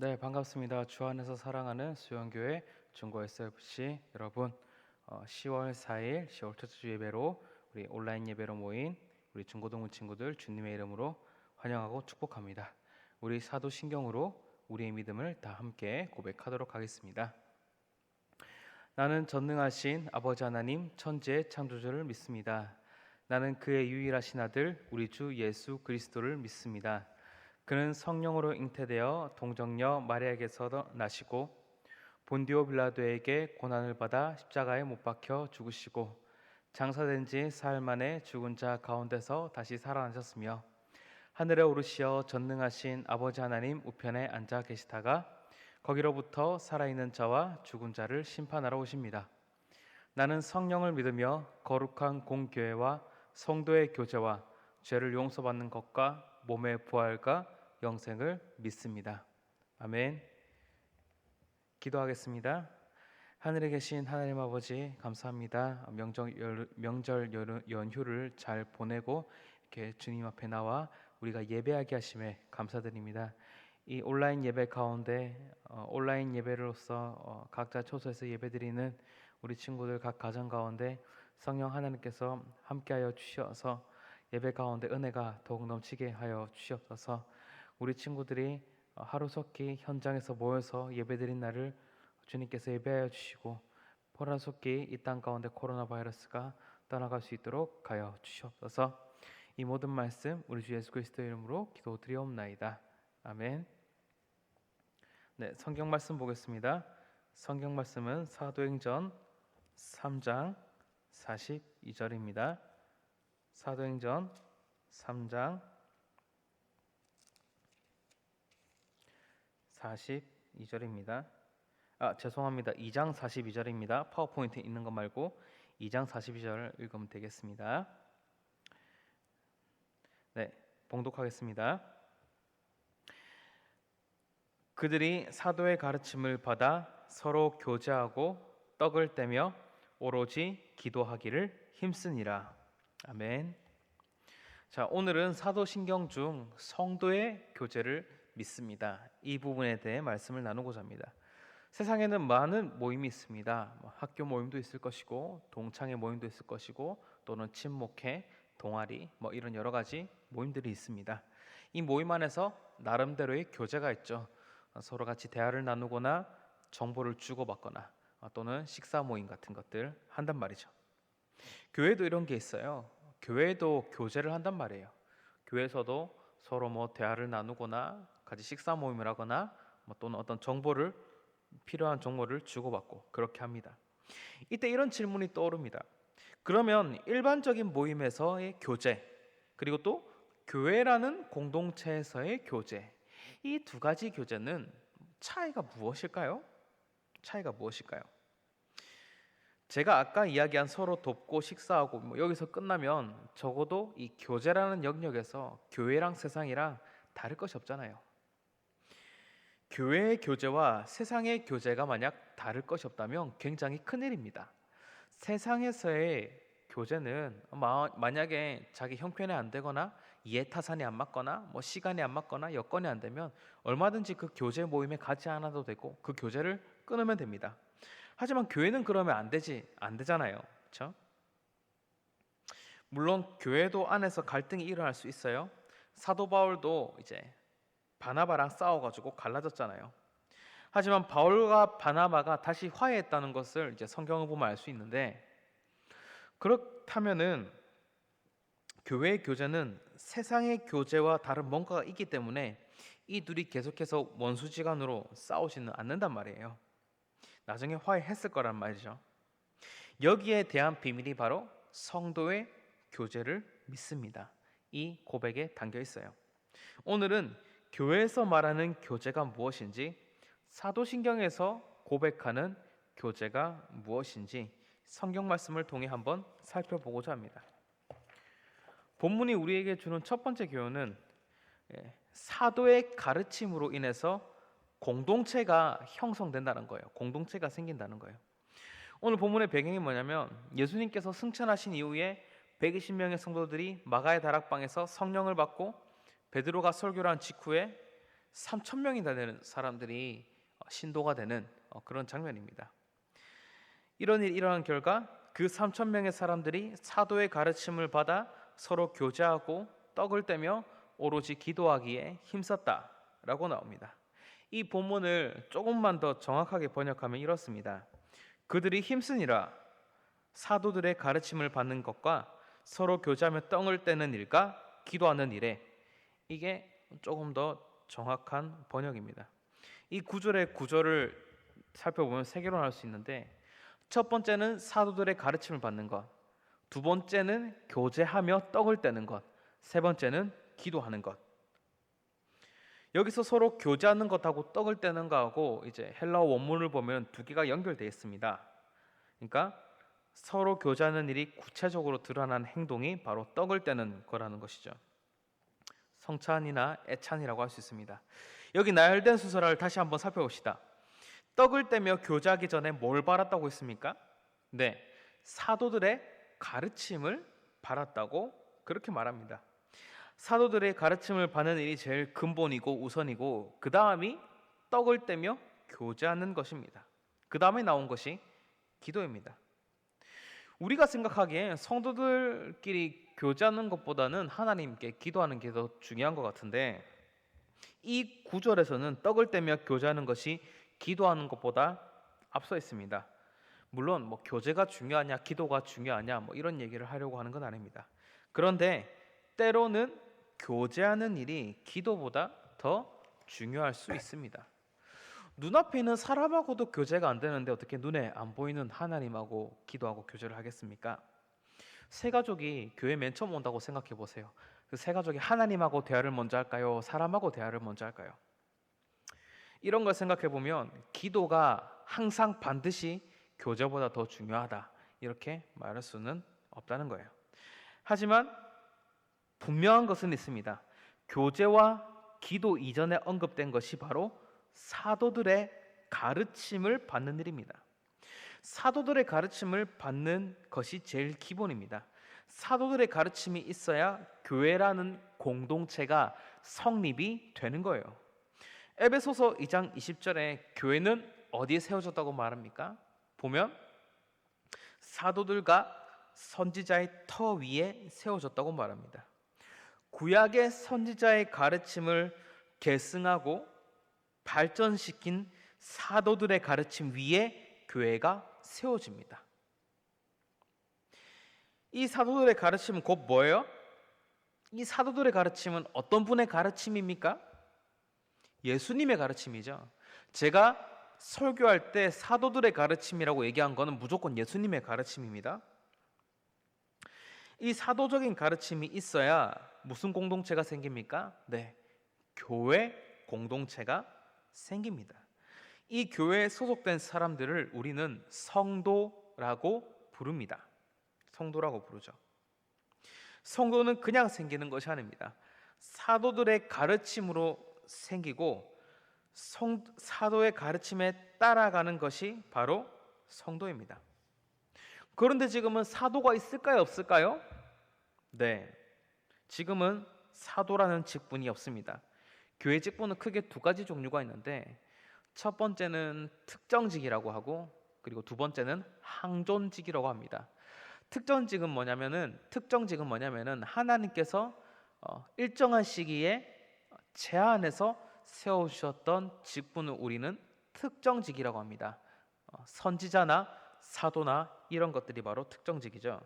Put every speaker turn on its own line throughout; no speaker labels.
네, 반갑습니다. 주 안에서 사랑하는 수영교회 중고 SFC 여러분, 10월 4일 10월 첫째 주 예배로 우리 온라인 예배로 모인 우리 중고동문 친구들 주님의 이름으로 환영하고 축복합니다. 우리 사도신경으로 우리의 믿음을 다 함께 고백하도록 하겠습니다. 나는 전능하신 아버지 하나님 천지의 창조주를 믿습니다. 나는 그의 유일하신 아들 우리 주 예수 그리스도를 믿습니다. 그는 성령으로 잉태되어 동정녀 마리아에게서 나시고 본디오 빌라도에게 고난을 받아 십자가에 못 박혀 죽으시고 장사된 지 사흘 만에 죽은 자 가운데서 다시 살아나셨으며 하늘에 오르시어 전능하신 아버지 하나님 우편에 앉아 계시다가 거기로부터 살아있는 자와 죽은 자를 심판하러 오십니다. 나는 성령을 믿으며 거룩한 공교회와 성도의 교제와 죄를 용서받는 것과 몸의 부활과 영생을 믿습니다. 아멘. 기도하겠습니다. 하늘에 계신 하나님 아버지 감사합니다. 명절 연휴를 잘 보내고 이렇게 주님 앞에 나와 우리가 예배하게 하심에 감사드립니다. 이 온라인 예배 가운데 온라인 예배로서 각자 초소에서 예배드리는 우리 친구들 각 가정 가운데 성령 하나님께서 함께하여 주셔서 예배 가운데 은혜가 더욱 넘치게 하여 주시옵소서. 우리 친구들이 하루속히 현장에서 모여서 예배드린 날을 주님께서 예배하여 주시고 하루속히 이 땅 가운데 코로나 바이러스가 떠나갈 수 있도록 하여 주시옵소서. 이 모든 말씀 우리 주 예수 그리스도의 이름으로 기도드리옵나이다. 아멘. 네, 성경 말씀 보겠습니다. 성경 말씀은 사도행전 3장 42절입니다. 사도행전 3장 42절입니다. 죄송합니다. 2장 42절입니다. 파워포인트에 있는 것 말고 2장 42절 읽으면 되겠습니다. 네, 봉독하겠습니다. 그들이 사도의 가르침을 받아 서로 교제하고 떡을 떼며 오로지 기도하기를 힘쓰니라. 아멘. 자, 오늘은 사도신경 중 성도의 교제를 믿습니다. 이 부분에 대해 말씀을 나누고자 합니다. 세상에는 많은 모임이 있습니다. 학교 모임도 있을 것이고 동창회 모임도 있을 것이고 또는 친목회, 동아리 이런 여러 가지 모임들이 있습니다. 이 모임 안에서 나름대로의 교제가 있죠. 서로 같이 대화를 나누거나 정보를 주고받거나 또는 식사 모임 같은 것들 한단 말이죠. 교회도 이런 게 있어요. 교회도 교제를 한단 말이에요. 교회에서도 서로 대화를 나누거나 같이 식사 모임을 하거나 또는 어떤 정보를 필요한 정보를 주고받고 그렇게 합니다. 이때 이런 질문이 떠오릅니다. 그러면 일반적인 모임에서의 교제 그리고 또 교회라는 공동체에서의 교제 이 두 가지 교제는 차이가 무엇일까요? 차이가 무엇일까요? 제가 아까 이야기한 서로 돕고 식사하고 여기서 끝나면 적어도 이 교제라는 영역에서 교회랑 세상이랑 다를 것이 없잖아요. 교회의 교제와 세상의 교제가 만약 다를 것이 없다면 굉장히 큰일입니다. 세상에서의 교제는 만약에 자기 형편이 안 되거나 이해타산이 안 맞거나 시간이 안 맞거나 여건이 안 되면 얼마든지 그 교제 모임에 가지 않아도 되고 그 교제를 끊으면 됩니다. 하지만 교회는 그러면 안 되잖아요. 그렇죠? 물론 교회도 안에서 갈등이 일어날 수 있어요. 사도 바울도 이제 바나바랑 싸워가지고 갈라졌잖아요. 하지만 바울과 바나바가 다시 화해했다는 것을 이제 성경을 보면 알 수 있는데, 그렇다면은 교회의 교제는 세상의 교제와 다른 뭔가가 있기 때문에 이 둘이 계속해서 원수지간으로 싸우지는 않는단 말이에요. 나중에 화해했을 거란 말이죠. 여기에 대한 비밀이 바로 성도의 교제를 믿습니다. 이 고백에 담겨 있어요. 오늘은 교회에서 말하는 교제가 무엇인지, 사도신경에서 고백하는 교제가 무엇인지 성경 말씀을 통해 한번 살펴보고자 합니다. 본문이 우리에게 주는 첫 번째 교훈은 사도의 가르침으로 인해서 공동체가 형성된다는 거예요. 공동체가 생긴다는 거예요. 오늘 본문의 배경이 뭐냐면 예수님께서 승천하신 이후에 120명의 성도들이 마가의 다락방에서 성령을 받고 베드로가 설교를 한 직후에 3천 명이나 되는 사람들이 신도가 되는 그런 장면입니다. 이런 일이 일어난 결과 그 3천 명의 사람들이 사도의 가르침을 받아 서로 교제하고 떡을 떼며 오로지 기도하기에 힘썼다라고 나옵니다. 이 본문을 조금만 더 정확하게 번역하면 이렇습니다. 그들이 힘쓰니라. 사도들의 가르침을 받는 것과 서로 교제하며 떡을 떼는 일과 기도하는 일에, 이게 조금 더 정확한 번역입니다. 이 구절의 구절을 살펴보면 세 개로 나눌 수 있는데, 첫 번째는 사도들의 가르침을 받는 것, 두 번째는 교제하며 떡을 떼는 것, 세 번째는 기도하는 것. 여기서 서로 교제하는 것하고 떡을 떼는 것하고 이제 헬라어 원문을 보면 두 개가 연결되어 있습니다. 그러니까 서로 교제하는 일이 구체적으로 드러난 행동이 바로 떡을 떼는 거라는 것이죠. 성찬이나 애찬이라고 할 수 있습니다. 여기 나열된 순서를 다시 한번 살펴봅시다. 떡을 떼며 교제하기 전에 뭘 받았다고 했습니까? 네, 사도들의 가르침을 받았다고 그렇게 말합니다. 사도들의 가르침을 받는 일이 제일 근본이고 우선이고, 그 다음이 떡을 떼며 교제하는 것입니다. 그 다음에 나온 것이 기도입니다. 우리가 생각하기에 성도들끼리 교제하는 것보다는 하나님께 기도하는 게 더 중요한 것 같은데, 이 구절에서는 떡을 떼며 교제하는 것이 기도하는 것보다 앞서 있습니다. 물론 뭐 교제가 중요하냐 기도가 중요하냐 뭐 이런 얘기를 하려고 하는 건 아닙니다. 그런데 때로는 교제하는 일이 기도보다 더 중요할 수 있습니다. 눈앞에 있는 사람하고도 교제가 안 되는데 어떻게 눈에 안 보이는 하나님하고 기도하고 교제를 하겠습니까? 세 가족이 교회 맨 처음 온다고 생각해 보세요. 그 세 가족이 하나님하고 대화를 먼저 할까요? 사람하고 대화를 먼저 할까요? 이런 걸 생각해 보면 기도가 항상 반드시 교제보다 더 중요하다, 이렇게 말할 수는 없다는 거예요. 하지만 분명한 것은 있습니다. 교제와 기도 이전에 언급된 것이 바로 사도들의 가르침을 받는 일입니다. 사도들의 가르침을 받는 것이 제일 기본입니다. 사도들의 가르침이 있어야 교회라는 공동체가 성립이 되는 거예요. 에베소서 2장 20절에 교회는 어디에 세워졌다고 말합니까? 보면 사도들과 선지자의 터 위에 세워졌다고 말합니다. 구약의 선지자의 가르침을 계승하고 발전시킨 사도들의 가르침 위에 교회가 세워집니다. 이 사도들의 가르침은 곧 뭐예요? 이 사도들의 가르침은 어떤 분의 가르침입니까? 예수님의 가르침이죠. 제가 설교할 때 사도들의 가르침이라고 얘기한 것은 무조건 예수님의 가르침입니다. 이 사도적인 가르침이 있어야 무슨 공동체가 생깁니까? 네, 교회 공동체가 생깁니다. 이 교회에 소속된 사람들을 우리는 성도라고 부릅니다. 성도라고 부르죠. 성도는 그냥 생기는 것이 아닙니다. 사도들의 가르침으로 생기고 사도의 가르침에 따라가는 것이 바로 성도입니다. 그런데 지금은 사도가 있을까요, 없을까요? 네, 지금은 사도라는 직분이 없습니다. 교회 직분은 크게 두 가지 종류가 있는데, 첫 번째는 특정직이라고 하고, 그리고 두 번째는 항존직이라고 합니다. 특정직은 뭐냐면은 하나님께서 일정한 시기에 제한해서 세우셨던 직분을 우리는 특정직이라고 합니다. 선지자나 사도나 이런 것들이 바로 특정직이죠.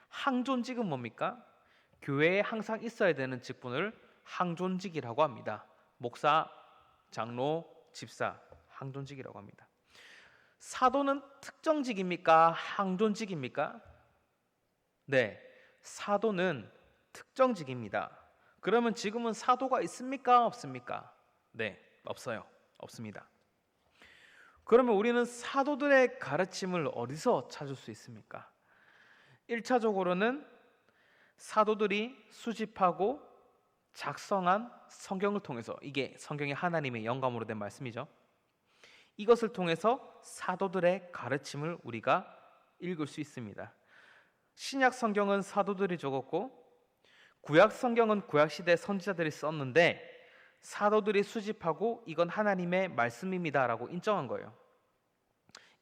항존직은 뭡니까? 교회에 항상 있어야 되는 직분을 항존직이라고 합니다. 목사, 장로, 집사, 항존직이라고 합니다. 사도는 특정직입니까? 항존직입니까? 네, 사도는 특정직입니다. 그러면 지금은 사도가 있습니까? 없습니까? 네, 없어요. 없습니다. 그러면 우리는 사도들의 가르침을 어디서 찾을 수 있습니까? 1차적으로는 사도들이 수집하고 작성한 성경을 통해서, 이게 성경이 하나님의 영감으로 된 말씀이죠. 이것을 통해서 사도들의 가르침을 우리가 읽을 수 있습니다. 신약 성경은 사도들이 적었고 구약 성경은 구약 시대 선지자들이 썼는데, 사도들이 수집하고 이건 하나님의 말씀입니다라고 인정한 거예요.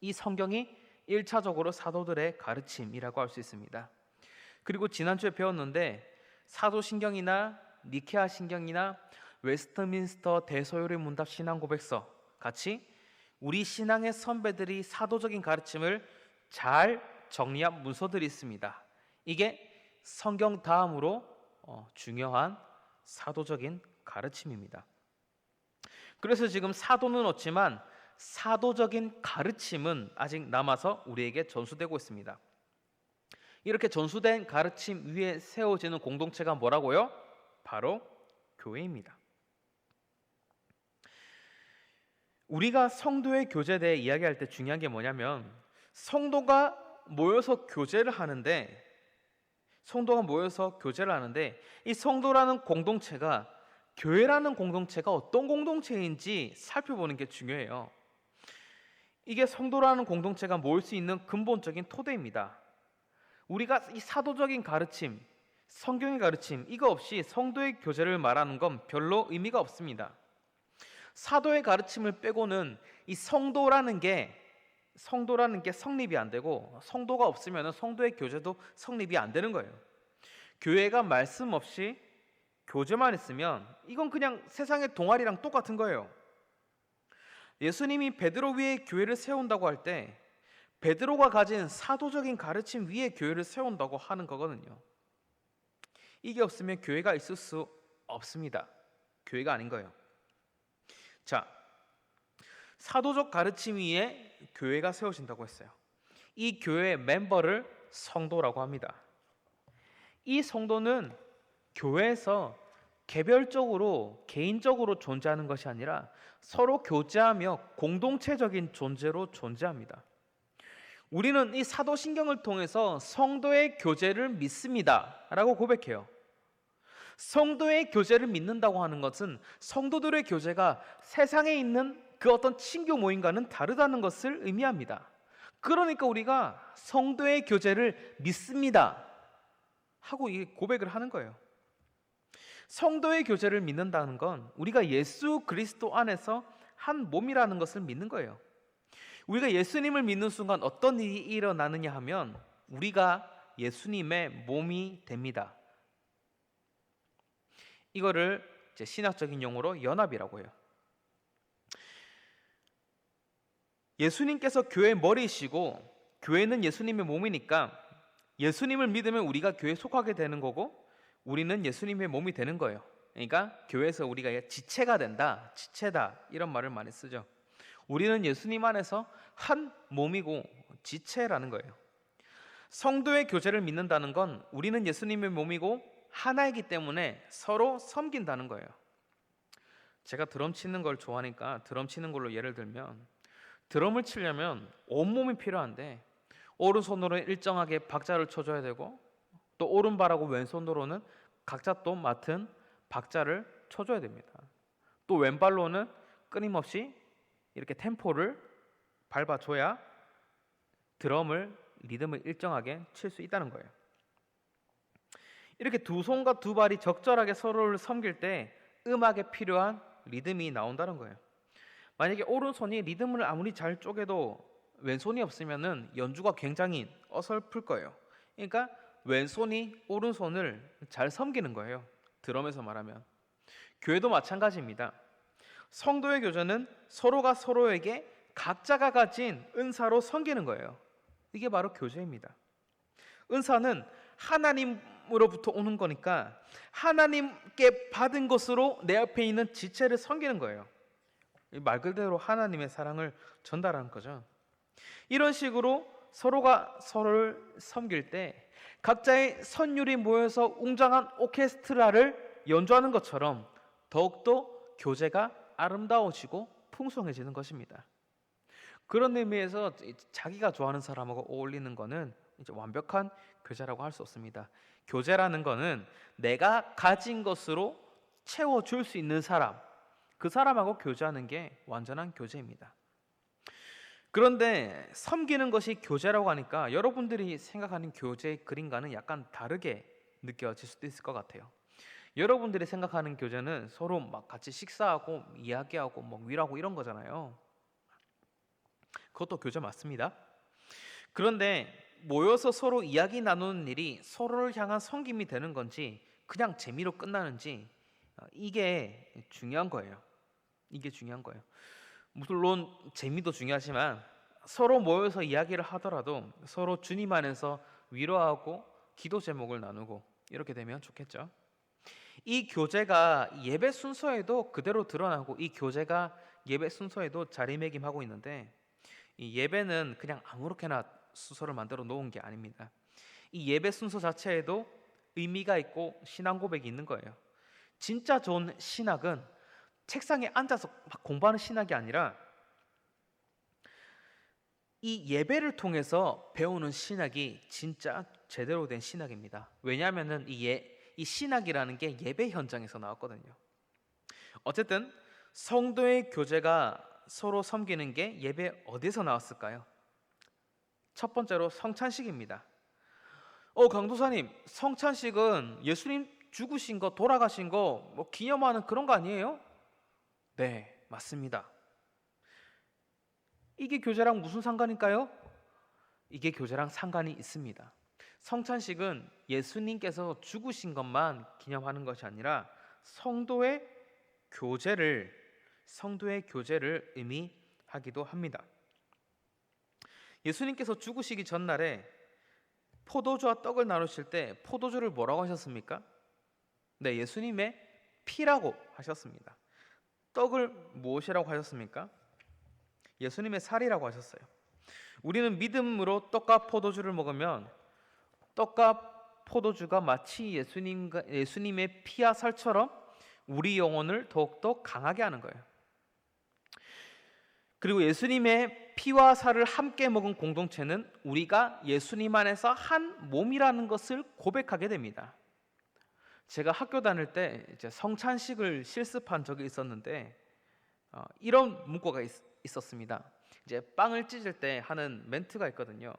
이 성경이 1차적으로 사도들의 가르침이라고 할 수 있습니다. 그리고 지난주에 배웠는데 사도신경이나 니케아 신경이나 웨스트민스터 대서열의 문답 신앙고백서 같이 우리 신앙의 선배들이 사도적인 가르침을 잘 정리한 문서들이 있습니다. 이게 성경 다음으로 중요한 사도적인 가르침입니다. 그래서 지금 사도는 없지만 사도적인 가르침은 아직 남아서 우리에게 전수되고 있습니다. 이렇게 전수된 가르침 위에 세워지는 공동체가 뭐라고요? 바로 교회입니다. 우리가 성도의 교제에 대해 이야기할 때 중요한 게 뭐냐면 성도가 모여서 교제를 하는데 이 성도라는 공동체가 교회라는 공동체가 어떤 공동체인지 살펴보는 게 중요해요. 이게 성도라는 공동체가 모일 수 있는 근본적인 토대입니다. 우리가 이 사도적인 가르침, 성경의 가르침 이거 없이 성도의 교제를 말하는 건 별로 의미가 없습니다. 사도의 가르침을 빼고는 이 성도라는 게 성립이 안 되고 성도가 없으면 성도의 교제도 성립이 안 되는 거예요. 교회가 말씀 없이 교제만 있으면 이건 그냥 세상의 동아리랑 똑같은 거예요. 예수님이 베드로 위에 교회를 세운다고 할 때 베드로가 가진 사도적인 가르침 위에 교회를 세운다고 하는 거거든요. 이게 없으면 교회가 있을 수 없습니다. 교회가 아닌 거예요. 자, 사도적 가르침 위에 교회가 세워진다고 했어요. 이 교회의 멤버를 성도라고 합니다. 이 성도는 교회에서 개별적으로 개인적으로 존재하는 것이 아니라 서로 교제하며 공동체적인 존재로 존재합니다. 우리는 이 사도신경을 통해서 성도의 교제를 믿습니다 라고 고백해요. 성도의 교제를 믿는다고 하는 것은 성도들의 교제가 세상에 있는 그 어떤 친교 모임과는 다르다는 것을 의미합니다. 그러니까 우리가 성도의 교제를 믿습니다 하고 이 고백을 하는 거예요. 성도의 교제를 믿는다는 건 우리가 예수 그리스도 안에서 한 몸이라는 것을 믿는 거예요. 우리가 예수님을 믿는 순간 어떤 일이 일어나느냐 하면 우리가 예수님의 몸이 됩니다. 이거를 이제 신학적인 용어로 연합이라고 해요. 예수님께서 교회의 머리이시고 교회는 예수님의 몸이니까 예수님을 믿으면 우리가 교회에 속하게 되는 거고 우리는 예수님의 몸이 되는 거예요. 그러니까 교회에서 우리가 지체가 된다, 지체다 이런 말을 많이 쓰죠. 우리는 예수님 안에서 한 몸이고 지체라는 거예요. 성도의 교제를 믿는다는 건 우리는 예수님의 몸이고 하나이기 때문에 서로 섬긴다는 거예요. 제가 드럼 치는 걸 좋아하니까 드럼 치는 걸로 예를 들면 드럼을 치려면 온몸이 필요한데 오른손으로는 일정하게 박자를 쳐줘야 되고 또 오른발하고 왼손으로는 각자 또 맡은 박자를 쳐줘야 됩니다. 또 왼발로는 끊임없이 이렇게 템포를 밟아줘야 드럼을 리듬을 일정하게 칠 수 있다는 거예요. 이렇게 두 손과 두 발이 적절하게 서로를 섬길 때 음악에 필요한 리듬이 나온다는 거예요. 만약에 오른손이 리듬을 아무리 잘 쪼개도 왼손이 없으면은 연주가 굉장히 어설플 거예요. 그러니까 왼손이 오른손을 잘 섬기는 거예요. 드럼에서 말하면. 교회도 마찬가지입니다. 성도의 교제는 서로가 서로에게 각자가 가진 은사로 섬기는 거예요. 이게 바로 교제입니다. 은사는 하나님으로부터 오는 거니까 하나님께 받은 것으로 내 앞에 있는 지체를 섬기는 거예요. 말 그대로 하나님의 사랑을 전달하는 거죠. 이런 식으로 서로가 서로를 섬길 때 각자의 선율이 모여서 웅장한 오케스트라를 연주하는 것처럼 더욱더 교제가 아름다워지고 풍성해지는 것입니다. 그런 의미에서 자기가 좋아하는 사람하고 어울리는 것은 이제 완벽한 교제라고 할 수 없습니다. 교제라는 것은 내가 가진 것으로 채워줄 수 있는 사람, 그 사람하고 교제하는 게 완전한 교제입니다. 그런데 섬기는 것이 교제라고 하니까 여러분들이 생각하는 교제의 그림과는 약간 다르게 느껴질 수도 있을 것 같아요. 여러분들이 생각하는 교제는 서로 막 같이 식사하고 이야기하고 뭐 위로하고 이런 거잖아요. 그것도 교제 맞습니다. 그런데 모여서 서로 이야기 나누는 일이 서로를 향한 섬김이 되는 건지 그냥 재미로 끝나는지 이게 중요한 거예요. 이게 중요한 거예요. 물론 재미도 중요하지만 서로 모여서 이야기를 하더라도 서로 주님 안에서 위로하고 기도 제목을 나누고 이렇게 되면 좋겠죠. 이 교제가 예배 순서에도 그대로 드러나고 이 교제가 예배 순서에도 자리매김하고 있는데 이 예배는 그냥 아무렇게나 순서를 만들어 놓은 게 아닙니다. 이 예배 순서 자체에도 의미가 있고 신앙 고백이 있는 거예요. 진짜 좋은 신학은 책상에 앉아서 막 공부하는 신학이 아니라 이 예배를 통해서 배우는 신학이 진짜 제대로 된 신학입니다. 왜냐하면은 이 신학이라는 게 예배 현장에서 나왔거든요. 어쨌든 성도의 교제가 서로 섬기는 게 예배 어디서 나왔을까요? 첫 번째로 성찬식입니다. 강도사님, 성찬식은 예수님 죽으신 거, 돌아가신 거 뭐 기념하는 그런 거 아니에요? 네, 맞습니다. 이게 교제랑 무슨 상관일까요? 이게 교제랑 상관이 있습니다. 성찬식은 예수님께서 죽으신 것만 기념하는 것이 아니라 성도의 교제를 의미하기도 합니다. 예수님께서 죽으시기 전날에 포도주와 떡을 나누실 때 포도주를 뭐라고 하셨습니까? 네, 예수님의 피라고 하셨습니다. 떡을 무엇이라고 하셨습니까? 예수님의 살이라고 하셨어요. 우리는 믿음으로 떡과 포도주를 먹으면 떡과 포도주가 마치 예수님의 피와 살처럼 우리 영혼을 더욱더 강하게 하는 거예요. 그리고 예수님의 피와 살을 함께 먹은 공동체는 우리가 예수님 안에서 한 몸이라는 것을 고백하게 됩니다. 제가 학교 다닐 때 이제 성찬식을 실습한 적이 있었는데 이런 문구가 있었습니다. 이제 빵을 찢을 때 하는 멘트가 있거든요.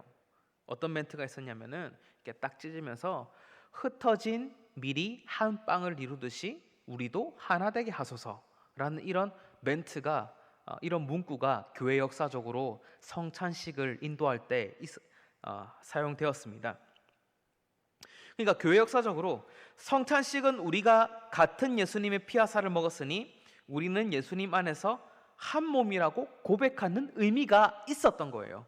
어떤 멘트가 있었냐면은 이렇게 딱 찢으면서 흩어진 밀이 한 빵을 이루듯이 우리도 하나 되게 하소서라는 이런 멘트가 이런 문구가 교회 역사적으로 성찬식을 인도할 때 사용되었습니다. 그러니까 교회 역사적으로 성찬식은 우리가 같은 예수님의 피와 살을 먹었으니 우리는 예수님 안에서 한 몸이라고 고백하는 의미가 있었던 거예요.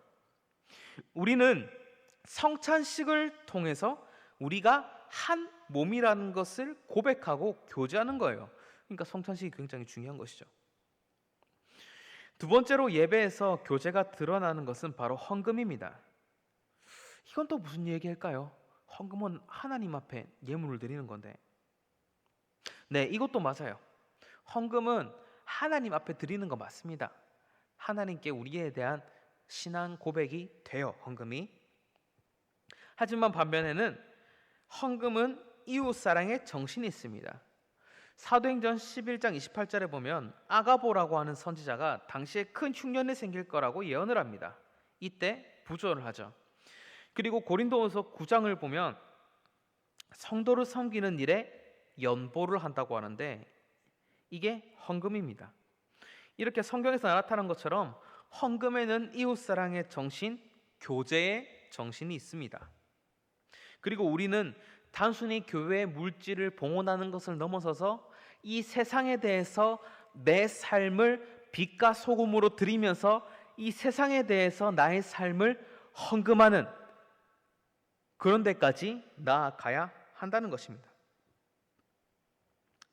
우리는 성찬식을 통해서 우리가 한 몸이라는 것을 고백하고 교제하는 거예요. 그러니까 성찬식이 굉장히 중요한 것이죠. 두 번째로 예배에서 교제가 드러나는 것은 바로 헌금입니다. 이건 또 무슨 얘기일까요? 헌금은 하나님 앞에 예물을 드리는 건데. 네, 이것도 맞아요. 헌금은 하나님 앞에 드리는 거 맞습니다. 하나님께 우리에 대한 신앙 고백이 돼요, 헌금이. 하지만 반면에는 헌금은 이웃사랑의 정신이 있습니다. 사도행전 11장 28절에 보면 아가보라고 하는 선지자가 당시에 큰 흉년이 생길 거라고 예언을 합니다. 이때 부조를 하죠. 그리고 고린도후서 9장을 보면 성도를 섬기는 일에 연보를 한다고 하는데 이게 헌금입니다. 이렇게 성경에서 나타난 것처럼 헌금에는 이웃사랑의 정신, 교제의 정신이 있습니다. 그리고 우리는 단순히 교회의 물질을 봉헌하는 것을 넘어서서 이 세상에 대해서 내 삶을 빛과 소금으로 드리면서 이 세상에 대해서 나의 삶을 헌금하는 그런 데까지 나아가야 한다는 것입니다.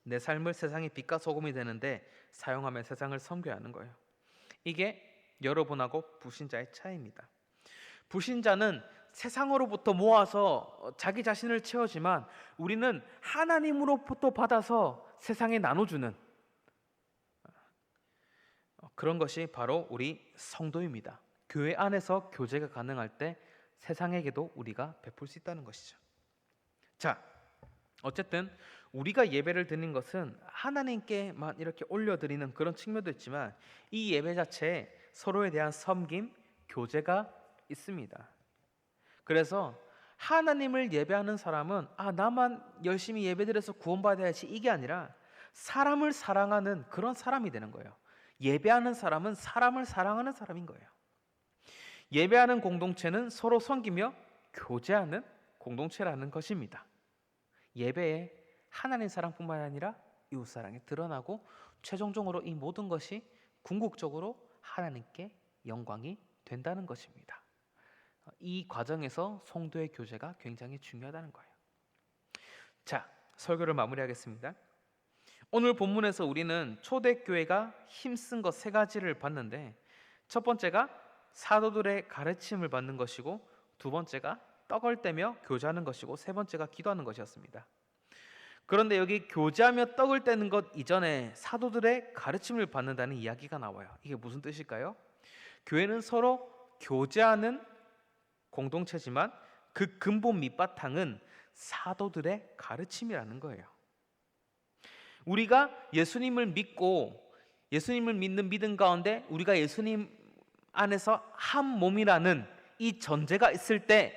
내 삶을 세상의 빛과 소금이 되는데 사용하며 세상을 섬겨야 하는 거예요. 이게 여러분하고 불신자의 차이입니다. 불신자는 세상으로부터 모아서 자기 자신을 채우지만 우리는 하나님으로부터 받아서 세상에 나눠주는 그런 것이 바로 우리 성도입니다. 교회 안에서 교제가 가능할 때 세상에게도 우리가 베풀 수 있다는 것이죠. 자, 어쨌든 우리가 예배를 드리는 것은 하나님께만 이렇게 올려드리는 그런 측면도 있지만 이 예배 자체에 서로에 대한 섬김, 교제가 있습니다. 그래서 하나님을 예배하는 사람은 나만 열심히 예배드려서 구원받아야지 이게 아니라 사람을 사랑하는 그런 사람이 되는 거예요. 예배하는 사람은 사람을 사랑하는 사람인 거예요. 예배하는 공동체는 서로 섬기며 교제하는 공동체라는 것입니다. 예배에 하나님 사랑뿐만 아니라 이웃 사랑이 드러나고 최종적으로 이 모든 것이 궁극적으로 하나님께 영광이 된다는 것입니다. 이 과정에서 성도의 교제가 굉장히 중요하다는 거예요. 자, 설교를 마무리하겠습니다. 오늘 본문에서 우리는 초대교회가 힘쓴 것 세 가지를 봤는데, 첫 번째가 사도들의 가르침을 받는 것이고, 두 번째가 떡을 떼며 교제하는 것이고, 세 번째가 기도하는 것이었습니다. 그런데 여기 교제하며 떡을 떼는 것 이전에 사도들의 가르침을 받는다는 이야기가 나와요. 이게 무슨 뜻일까요? 교회는 서로 교제하는 공동체지만 그 근본 밑바탕은 사도들의 가르침이라는 거예요. 우리가 예수님을 믿고 예수님을 믿는 믿음 가운데 우리가 예수님 안에서 한 몸이라는 이 전제가 있을 때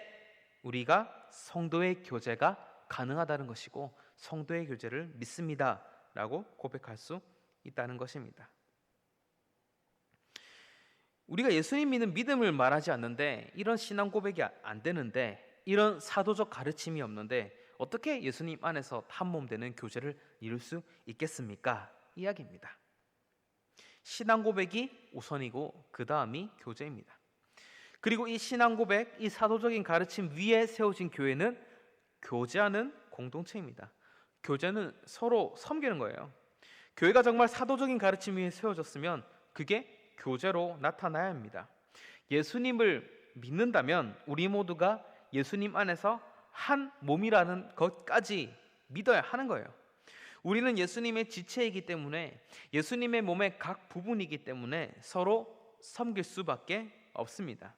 우리가 성도의 교제가 가능하다는 것이고, 성도의 교제를 믿습니다 라고 고백할 수 있다는 것입니다. 우리가 예수님 믿는 믿음을 말하지 않는데, 이런 신앙 고백이 안 되는데, 이런 사도적 가르침이 없는데 어떻게 예수님 안에서 한 몸 되는 교제를 이룰 수 있겠습니까? 이야기입니다. 신앙 고백이 우선이고 그 다음이 교제입니다. 그리고 이 신앙 고백, 이 사도적인 가르침 위에 세워진 교회는 교제하는 공동체입니다. 교제는 서로 섬기는 거예요. 교회가 정말 사도적인 가르침 위에 세워졌으면 그게 교제로 나타나야 합니다. 예수님을 믿는다면 우리 모두가 예수님 안에서 한 몸이라는 것까지 믿어야 하는 거예요. 우리는 예수님의 지체이기 때문에, 예수님의 몸의 각 부분이기 때문에 서로 섬길 수밖에 없습니다.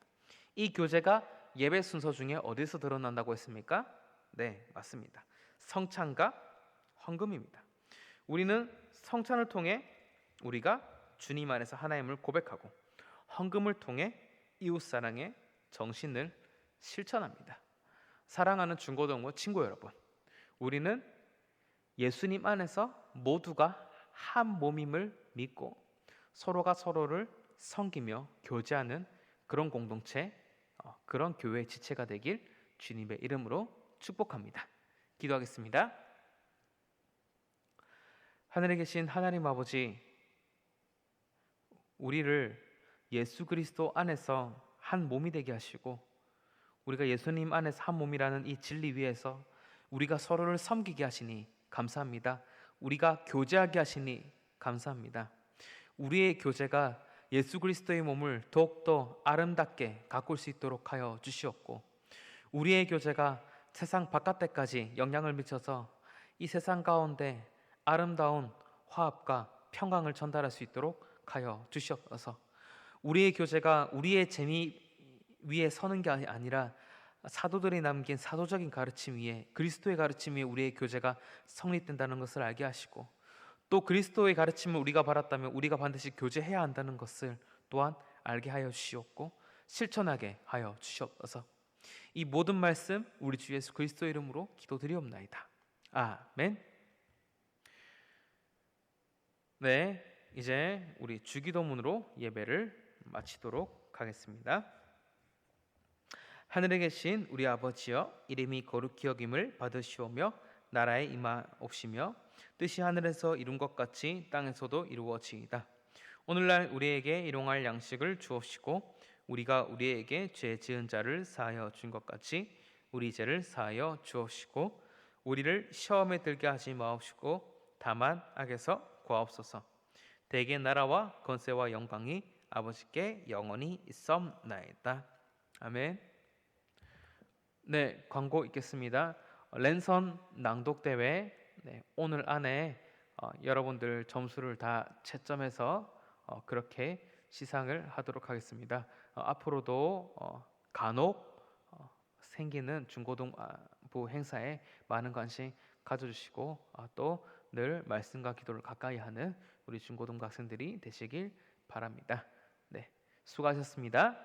이 교제가 예배 순서 중에 어디서 드러난다고 했습니까? 네, 맞습니다. 성찬과 헌금입니다. 우리는 성찬을 통해 우리가 주님 안에서 하나님을 고백하고, 헌금을 통해 이웃사랑의 정신을 실천합니다. 사랑하는 중고등부 친구 여러분, 우리는 예수님 안에서 모두가 한 몸임을 믿고 서로가 서로를 섬기며 교제하는 그런 공동체, 그런 교회의 지체가 되길 주님의 이름으로 축복합니다. 기도하겠습니다. 하늘에 계신 하나님 아버지, 우리를 예수 그리스도 안에서 한 몸이 되게 하시고, 우리가 예수님 안에서 한 몸이라는 이 진리 위에서 우리가 서로를 섬기게 하시니 감사합니다. 우리가 교제하게 하시니 감사합니다. 우리의 교제가 예수 그리스도의 몸을 더욱더 아름답게 가꿀 수 있도록 하여 주시옵고, 우리의 교제가 세상 바깥에까지 영향을 미쳐서 이 세상 가운데 아름다운 화합과 평강을 전달할 수 있도록 하여 주시옵소서. 우리의 교제가 우리의 재미 위에 서는 게 아니라 사도들이 남긴 사도적인 가르침 위에, 그리스도의 가르침 위에 우리의 교제가 성립된다는 것을 알게 하시고, 또 그리스도의 가르침을 우리가 받았다면 우리가 반드시 교제해야 한다는 것을 또한 알게 하여 주시옵고 실천하게 하여 주시옵소서. 이 모든 말씀 우리 주 예수 그리스도 이름으로 기도드리옵나이다. 아멘. 네, 이제 우리 주기도문으로 예배를 마치도록 하겠습니다. 하늘에 계신 우리 아버지여, 이름이 거룩히 여김을 받으시오며 나라에 임하옵시며 뜻이 하늘에서 이룬 것 같이 땅에서도 이루어지이다. 오늘날 우리에게 일용할 양식을 주옵시고, 우리가 우리에게 죄 지은 자를 사하여 준 것 같이 우리 죄를 사하여 주옵시고, 우리를 시험에 들게 하지 마옵시고 다만 악에서 구하옵소서. 대개 나라와 권세와 영광이 아버지께 영원히 있사옵나이다. 아멘. 네, 광고 있겠습니다. 랜선 낭독 대회, 오늘 안에 여러분들 점수를 다 채점해서 그렇게 시상을 하도록 하겠습니다. 앞으로도 간혹 생기는 중고등부 행사에 많은 관심 가져주시고, 또 늘 말씀과 기도를 가까이 하는 우리 중고등부 학생들이 되시길 바랍니다. 네, 수고하셨습니다.